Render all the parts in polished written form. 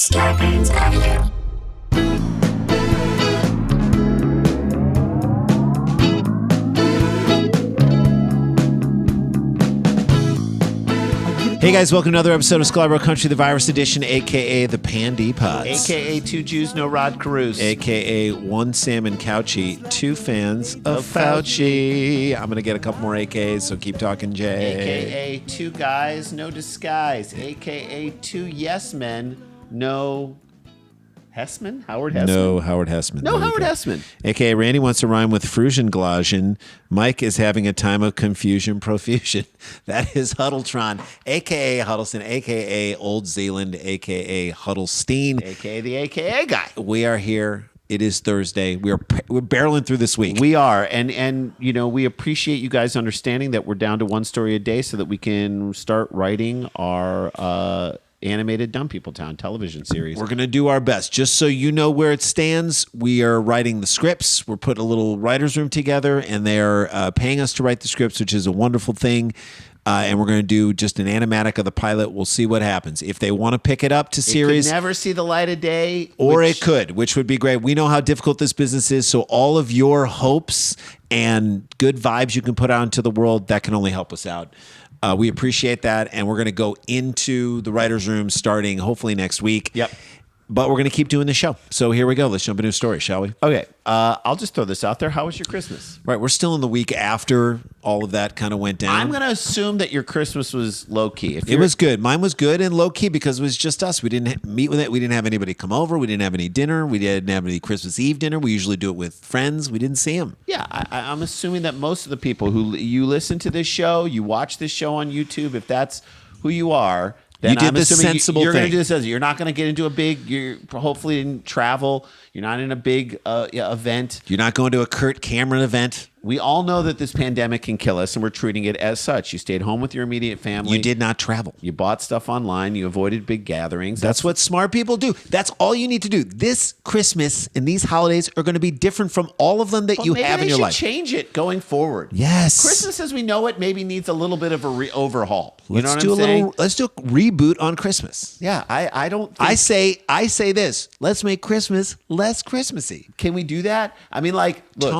Scarpins Avenue. Hey guys, welcome to another episode of Sklar Country, the virus edition, a.k.a. the Pandy Pods. A.k.a. two Jews, no Rod Carews. A.k.a. one Salmon Couchy, two fans of Fauci. I'm going to get a couple more AKs, so keep talking, Jay. A.k.a. two guys, no disguise. A.k.a. two yes men, no... Hessman? Howard Hessman? No Howard Hessman. No Howard Hessman. A.k.a. Randy wants to rhyme with Frusenglaschen. Mike is having a time of confusion profusion. That is Huddletron, a.k.a. Huddleston, a.k.a. Old Zealand, a.k.a. Huddlestein. A.k.a. the A.k.a. guy. We are here. It is Thursday. We're barreling through this week. We are. And you know, we appreciate you guys understanding that we're down to one story a day so that we can start writing our... animated Dumb People Town television series. We're going to do our best. Just so you know where it stands, we are writing the scripts. We're putting a little writer's room together, and they're paying us to write the scripts, which is a wonderful thing. And we're going to do just an animatic of the pilot. We'll see what happens. If they want to pick it up to series. It could never see the light of day. Or it could, which would be great. We know how difficult this business is, so all of your hopes and good vibes you can put out into the world, that can only help us out. We appreciate that, and we're going to go into the writer's room starting hopefully next week. Yep. But we're going to keep doing the show. So here we go. Let's jump into a story, shall we? Okay. I'll just throw this out there. How was your Christmas? Right. We're still in the week after all of that kind of went down. I'm going to assume that your Christmas was low-key. It was good. Mine was good and low-key because it was just us. We didn't meet with it. We didn't have anybody come over. We didn't have any dinner. We didn't have any Christmas Eve dinner. We usually do it with friends. We didn't see them. Yeah. I'm assuming that most of the people who you listen to this show, you watch this show on YouTube, if that's who you are... Then you did I'm this sensible you're thing. You're going to do this. You're not going to get into a big. You're hopefully didn't travel. You're not in a big event. You're not going to a Kurt Cameron event. We all know that this pandemic can kill us, and we're treating it as such. You stayed home with your immediate family. You did not travel. You bought stuff online. You avoided big gatherings. That's what smart people do. That's all you need to do. This Christmas and these holidays are going to be different from all of them that you have in your life. Change it going forward. Yes. Christmas as we know it maybe needs a little bit of a overhaul. You know what I'm saying? Let's do a reboot on Christmas. Yeah, I don't. I say this. Let's make Christmas less Christmassy. Can we do that? I mean, like, look,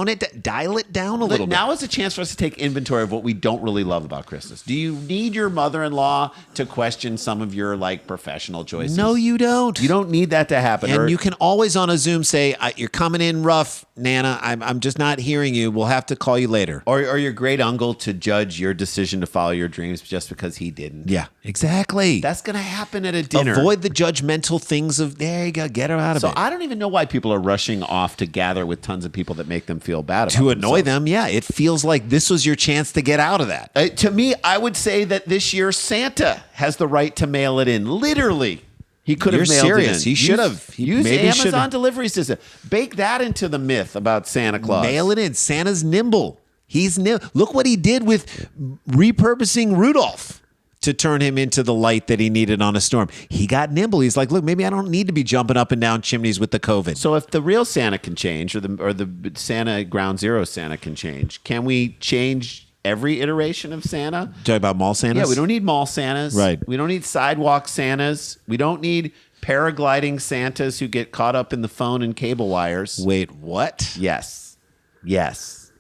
dial it down a little bit. Now is a chance for us to take inventory of what we don't really love about Christmas. Do you need your mother-in-law to question some of your like professional choices? No, you don't. You don't need that to happen. And you can always on a Zoom say, "You're coming in rough, Nana. I'm just not hearing you. We'll have to call you later." Or your great uncle to judge your decision to follow your dreams just because he didn't. Yeah, exactly. That's going to happen at a dinner. Avoid the judgmental things of, there you go, get her out of it. So I don't even know why people are rushing off to gather with tons of people that make them feel bad about to annoy themselves. them. Yeah, it feels like this was your chance to get out of that. To me, I would say that this year Santa has the right to mail it in. Literally. He could have mailed serious. it in. He should have. Use Amazon delivery system. Bake that into the myth about Santa Claus. Mail it in. Santa's nimble. He's nimble. Look what he did with repurposing Rudolph to turn him into the light that he needed on a storm. He got nimble. He's like, look, maybe I don't need to be jumping up and down chimneys with the COVID. So if the real Santa can change, or the Santa Ground Zero Santa can change, can we change every iteration of Santa? Talking about mall Santas? Yeah, we don't need mall Santas. Right. We don't need sidewalk Santas. We don't need paragliding Santas who get caught up in the phone and cable wires. Wait, what? Yes.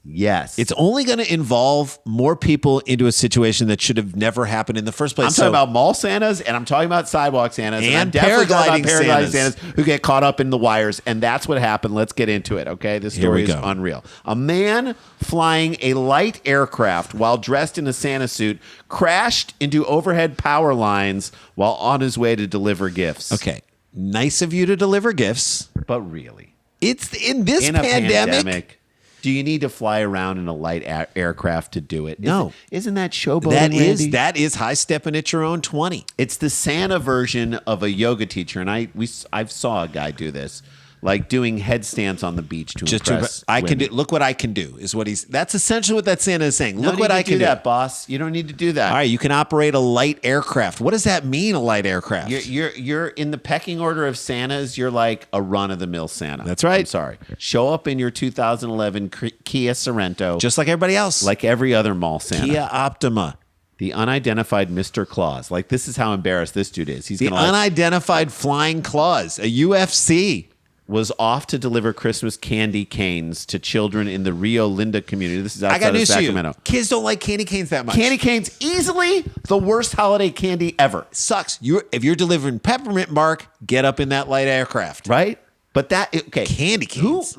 It's only going to involve more people into a situation that should have never happened in the first place. I'm talking about mall Santas, and I'm talking about sidewalk Santas, and I'm definitely talking paragliding about Santas who get caught up in the wires, and that's what happened. Let's get into it, okay? This story is unreal. A man flying a light aircraft while dressed in a Santa suit crashed into overhead power lines while on his way to deliver gifts. Okay, nice of you to deliver gifts. But really? It's in this pandemic. Do you need to fly around in a light aircraft to do it? No. Isn't that showboating, That is high stepping at your own 20. It's the Santa version of a yoga teacher, and I saw a guy do this. like doing headstands on the beach to impress I can women. do. Look what I can do is what he's. That's essentially what that Santa is saying. No Look what need I to can do. That, boss. You don't need to do that. All right, you can operate a light aircraft. What does that mean, a light aircraft? You're in the pecking order of Santas. You're like a run of the mill Santa. That's right. I'm sorry. Show up in your 2011 Kia Sorento, Just like everybody else. like every other mall Santa. Kia Optima. the unidentified Mr. Claus. Like, this is how embarrassed this dude is. He's The gonna, unidentified flying claws, a UFC. was off to deliver Christmas candy canes to children in the Rio Linda community. This is I outside got of news for you. Sacramento. Kids don't like candy canes that much. Candy canes, easily the worst holiday candy ever. Sucks. If you're delivering peppermint bark, get up in that light aircraft. Right? But okay. Candy canes.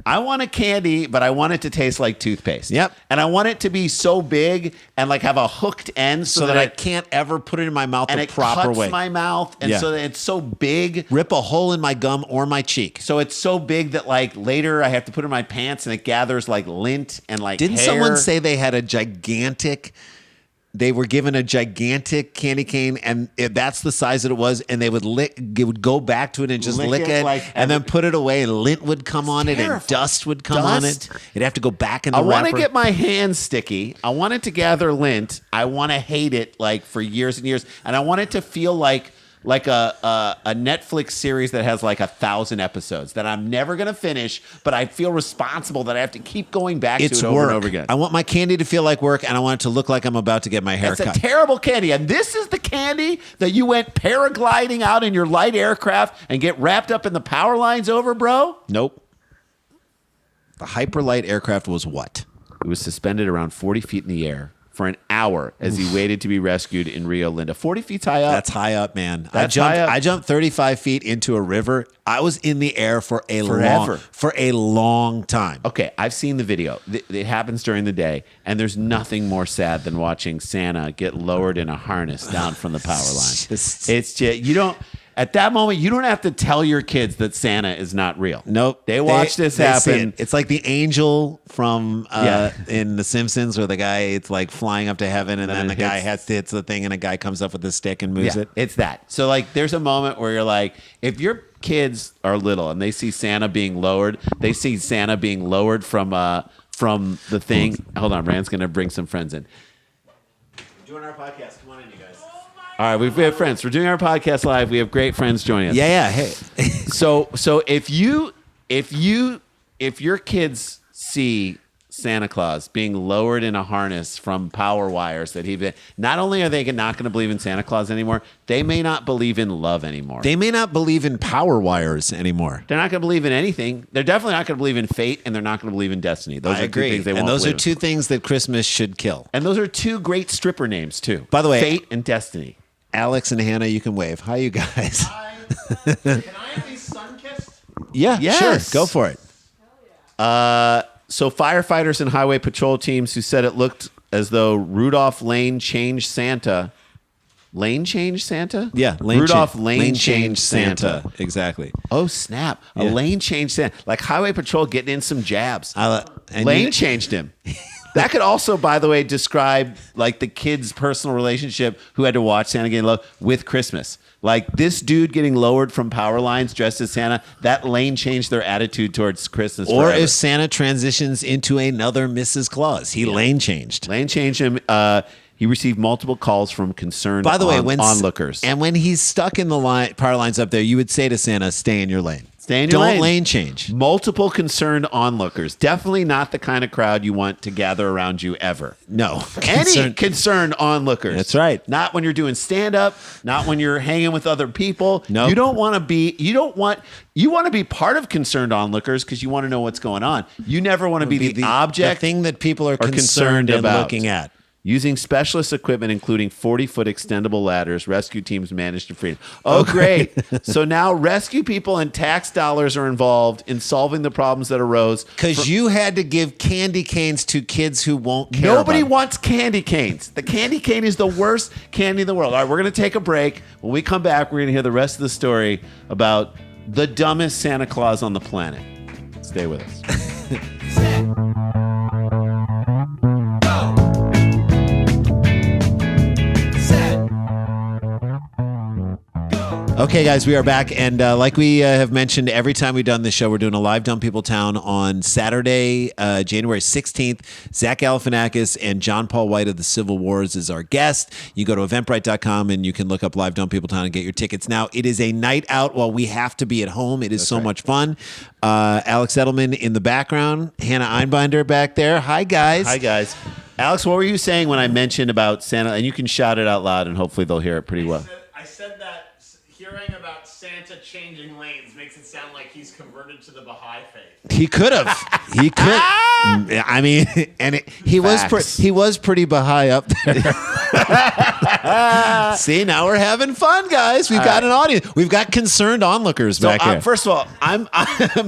I want a candy, but I want it to taste like toothpaste. Yep. And I want it to be so big and like have a hooked end So that I can't ever put it in my mouth and the it proper cuts way. my mouth, and so that it's so big. Rip a hole in my gum or my cheek. So it's so big that like later I have to put it in my pants and it gathers like lint and like Didn't hair. someone say they were given a gigantic candy cane, and that's the size that it was, and they would go back to it and just lick it, and then put it away, and lint would come on it, and dust would come on it. It'd have to go back in the I wrapper. want to get my hands sticky. I want it to gather lint. I want to hate it like for years and years, and I want it to feel like a Netflix series that has like 1,000 episodes that I'm never going to finish, but I feel responsible that I have to keep going back to it over and over again. I want my candy to feel like work, and I want it to look like I'm about to get my hair cut. It's a terrible candy. And this is the candy that you went paragliding out in your light aircraft and get wrapped up in the power lines over, bro? Nope. The hyperlight aircraft was what? It was suspended around 40 feet in the air for an hour as he waited to be rescued in Rio Linda. 40 feet's high up. That's high up, man. That's high up. I jumped 35 feet into a river. I was in the air for a long time. Okay, I've seen the video. It happens during the day, and there's nothing more sad than watching Santa get lowered in a harness down from the power line. It's just, you don't... At that moment, you don't have to tell your kids that Santa is not real. Nope. They watch this happen. It's like the angel from in The Simpsons where the guy, it's like flying up to heaven and then the guy hits the thing and a guy comes up with a stick and moves it. It's that. So like there's a moment where you're like, if your kids are little and they see Santa being lowered, they see Santa being lowered from the thing. Hold on, Rand's going to bring some friends in. We're doing our podcast. Come on in, you guys. All right, we have friends. We're doing our podcast live. We have great friends joining us. Yeah. Hey. So if your kids see Santa Claus being lowered in a harness from power wires not only are they not going to believe in Santa Claus anymore, they may not believe in love anymore. They may not believe in power wires anymore. They're not going to believe in anything. They're definitely not going to believe in fate, and they're not going to believe in destiny. Those are two things they won't And those are believe two things that Christmas should kill. And those are two great stripper names too. By the way, fate and destiny. Alex and Hannah, you can wave. Hi, you guys. Can I at least sun-kissed? Yeah, Yes. sure. Go for it. So firefighters and highway patrol teams who said it looked as though Rudolph Lane changed Santa. Lane changed Santa? Yeah, Rudolph Lane changed Santa. Exactly. Oh, snap. A lane changed Santa. Like highway patrol getting in some jabs. Lane changed him. That could also, by the way, describe like the kid's personal relationship who had to watch Santa getting low with Christmas. Like this dude getting lowered from power lines dressed as Santa, that lane changed their attitude towards Christmas. Or forever. if Santa transitions into another Mrs. Claus, he lane changed. Lane changed him. He received multiple calls from concerned onlookers. And when he's stuck in the power lines up there, you would say to Santa, stay in your lane. Stay in your Don't lane. lane change. Multiple concerned onlookers. Definitely not the kind of crowd you want to gather around you ever. No. Any concerned onlookers. That's right. Not when you're doing stand-up, not when you're hanging with other people. No. You want to be part of concerned onlookers because you want to know what's going on. You never want to be the object, the thing that people are concerned about. looking at. Using specialist equipment, including 40-foot extendable ladders, rescue teams managed to free them. Oh, great. So now rescue people and tax dollars are involved in solving the problems that arose. Because you had to give candy canes to kids who won't care Nobody about wants candy canes. The candy cane is the worst candy in the world. All right, we're going to take a break. When we come back, we're going to hear the rest of the story about the dumbest Santa Claus on the planet. Stay with us. Okay, guys, we are back. And like we have mentioned, every time we've done this show, we're doing a live Dumb People Town on Saturday, January 16th. Zach Galifianakis and John Paul White of the Civil Wars is our guest. You go to eventbrite.com and you can look up live Dumb People Town and get your tickets. Now, it is a night out while we have to be at home. It is much fun. Alex Edelman in the background. Hannah Einbinder back there. Hi, guys. Hi, guys. Alex, what were you saying when I mentioned about Santa? And you can shout it out loud, and hopefully they'll hear it pretty well. I said that hearing about Santa changing lanes makes it sound like he's converted to the Baha'i faith. He could have. He could. I mean, and he was pretty Baha'i up there. See, now we're having fun, guys. We've got an audience. We've got concerned onlookers back here. First of all, I'm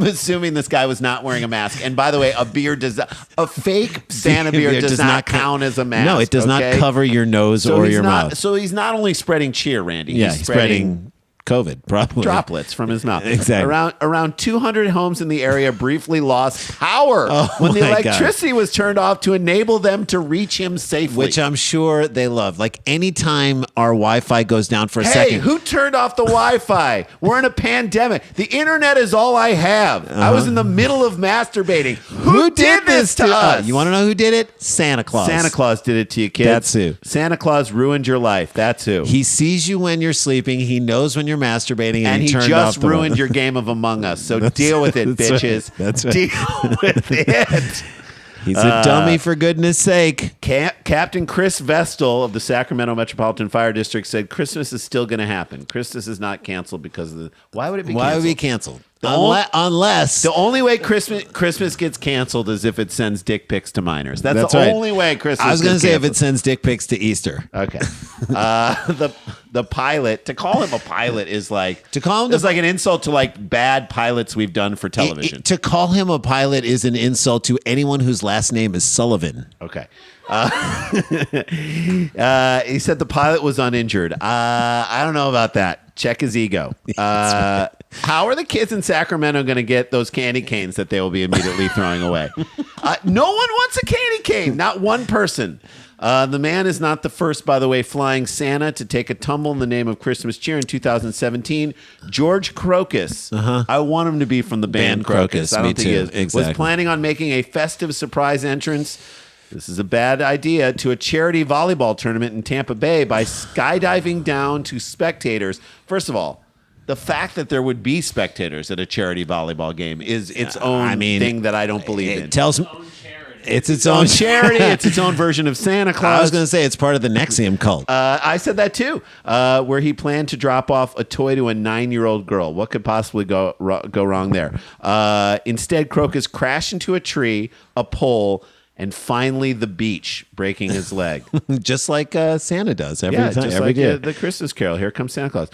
assuming this guy was not wearing a mask. And by the way, a fake Santa beard does not count as a mask. No, it does not cover your nose or your mouth. So he's not only spreading cheer, Randy. Yeah, he's spreading COVID, probably. Droplets from his mouth. Exactly. Around 200 homes in the area briefly lost power when the electricity was turned off to enable them to reach him safely. Which I'm sure they love. Like anytime our Wi-Fi goes down for a second. Hey, who turned off the Wi-Fi? We're in a pandemic. The internet is all I have. I was in the middle of masturbating. Who did this to us? You want to know who did it? Santa Claus. Santa Claus did it to you, kids. That's who. Santa Claus ruined your life. That's who. He sees you when you're sleeping. He knows when you're masturbating, and he just off the ruined your game of Among Us. So deal with it, bitches. Right. That's right. Deal with it. He's a dummy, for goodness sake. Captain Chris Vestal of the Sacramento Metropolitan Fire District said Christmas is still going to happen. Christmas is not canceled because of the... Why would it be canceled? Why would it be canceled? Unless the only way Christmas gets canceled is if it sends dick pics to minors. That's the only way Christmas. I was going to say canceled. if it sends dick pics to Easter. Okay. The pilot, to call him a pilot is like it's like an insult to like bad pilots we've done for television. To call him a pilot is an insult to anyone whose last name is Sullivan. Okay. He said the pilot was uninjured. I don't know about that. Check his ego. How are the kids in Sacramento going to get those candy canes that they will be immediately throwing away? No one wants a candy cane. Not one person. The man is not the first, by the way, flying Santa to take a tumble in the name of Christmas cheer in 2017. George Crocus. I want him to be from the band Crocus. I don't think he is. Exactly. Was planning on making a festive surprise entrance. This is a bad idea, to a charity volleyball tournament in Tampa Bay by skydiving down to spectators. First of all, the fact that there would be spectators at a charity volleyball game is its own thing that I don't believe in. It tells me it's its own charity. It's its own version of Santa Claus. I was going to say it's part of the Nexium cult. I said that too, where he planned to drop off a toy to a 9-year-old girl. What could possibly go wrong there? Instead, Crocus crashed into a tree, a pole, and finally the beach, breaking his leg. Just like Santa does every time. Just every like year. The Christmas Carol. Here comes Santa Claus.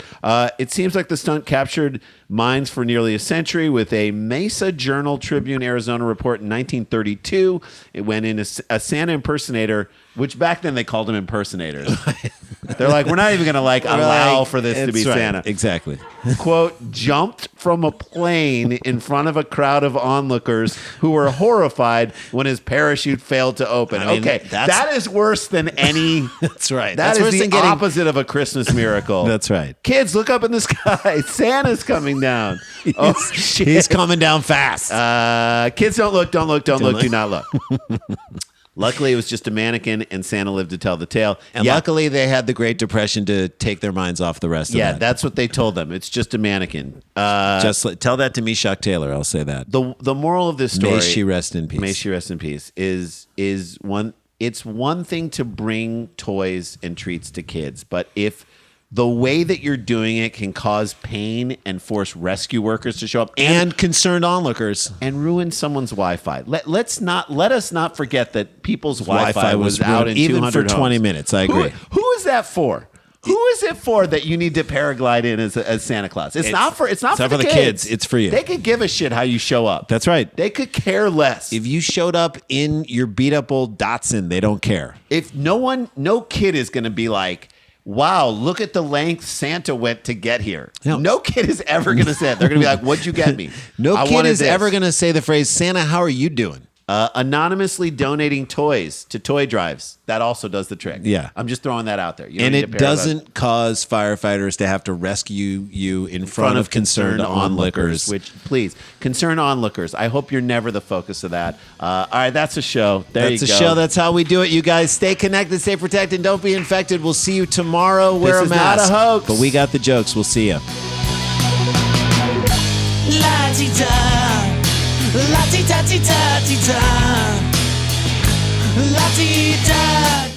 It seems like the stunt captured minds for nearly a century, with a Mesa Journal Tribune, Arizona report in 1932. It went in a Santa impersonator, which back then they called them impersonators. They're like, we're not even going to allow for this to be right. Santa. Exactly. Quote, jumped from a plane in front of a crowd of onlookers who were horrified when his parachute failed to open. I mean, okay, that is worse than any... That's right. That's worse the than getting... opposite of a Christmas miracle. That's right. Kids, look up in the sky. Santa's coming down. Shit. He's coming down fast. Kids, don't look, do not look. Luckily, it was just a mannequin, and Santa lived to tell the tale. And luckily, they had the Great Depression to take their minds off the rest of that. Yeah, that's what they told them. It's just a mannequin. Tell that to Meshack Taylor. I'll say that. The moral of this story... May she rest in peace. May she rest in peace. Is one... It's one thing to bring toys and treats to kids, but if the way that you're doing it can cause pain and force rescue workers to show up and concerned onlookers and ruin someone's Wi-Fi. Let us not forget that people's Wi-Fi was out in even 200 for 20 homes. minutes. I agree. Who is that for? Who is it for that you need to paraglide in as Santa Claus? It's not for the kids. It's for you. They could give a shit how you show up. That's right. They could care less. If you showed up in your beat up old Datsun, they don't care. If no kid is going to be like, wow, look at the length Santa went to get here. No kid is ever going to say it. They're going to be like, what'd you get me? No kid is ever going to say the phrase, Santa, how are you doing? Anonymously donating toys to toy drives. That also does the trick. Yeah. I'm just throwing that out there. And it doesn't cause firefighters to have to rescue you in front of concerned onlookers. Which, please, concerned onlookers. I hope you're never the focus of that. All right, that's a show. That's a show. That's how we do it, you guys. Stay connected, stay protected, don't be infected. We'll see you tomorrow. Wear a mask. This is not a hoax. But we got the jokes. We'll see you. La-ti-da, la-ti-da-ti-da-ti-da. La-ti-da.